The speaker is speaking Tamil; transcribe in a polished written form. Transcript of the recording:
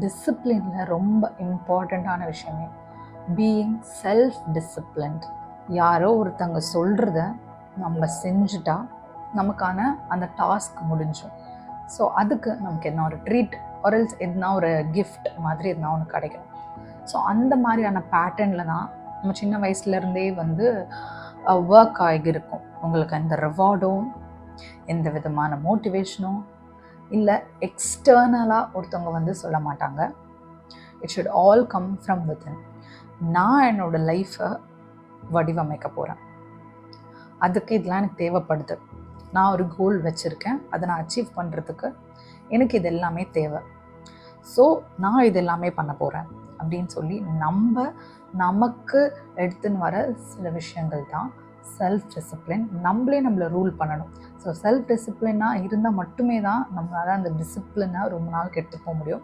டிசிப்ளினில் ரொம்ப இம்பார்ட்டண்ட்டான விஷயமே பீயிங் செல்ஃப் டிசிப்ளின்ட். யாரோ ஒருத்தங்க சொல்கிறத நம்ம செஞ்சுட்டா நமக்கான அந்த டாஸ்க் முடிஞ்சும். ஸோ அதுக்கு நமக்கு என்ன ஒரு ட்ரீட் ஆர்எல்ஸ் எதுனா ஒரு கிஃப்ட் மாதிரி எதுனா ஒன்று கிடைக்கும். ஸோ அந்த மாதிரியான பேட்டர்னில் தான் நம்ம சின்ன வயசுலேருந்தே வந்து ஒர்க் ஆகியிருக்கும். உங்களுக்கு அந்த ரிவார்டும் எந்த விதமான மோட்டிவேஷனும் இல்லை, எக்ஸ்டர்னலாக ஒருத்தவங்க வந்து சொல்ல மாட்டாங்க. It should all come from within. நான் என்னோடய லைஃப்பை வடிவமைக்க போகிறேன், அதுக்கு இதெல்லாம் எனக்கு தேவைப்படுது. நான் ஒரு கோல் வச்சுருக்கேன், அதை நான் அச்சீவ் பண்ணுறதுக்கு எனக்கு இது எல்லாமே தேவை. ஸோ நான் இது எல்லாமே பண்ண போகிறேன் அப்படின்னு சொல்லி நமக்கு எடுத்துன்னு வர சில விஷயங்கள் தான் செல்ஃப் டிசிப்ளின். நம்மளை ரூல் பண்ணணும். ஸோ செல்ஃப் டிசிப்ளினாக இருந்தால் மட்டுமே தான் நம்மளால் அந்த டிசிப்ளினை ரொம்ப நாள் கெட்டு போக முடியும்.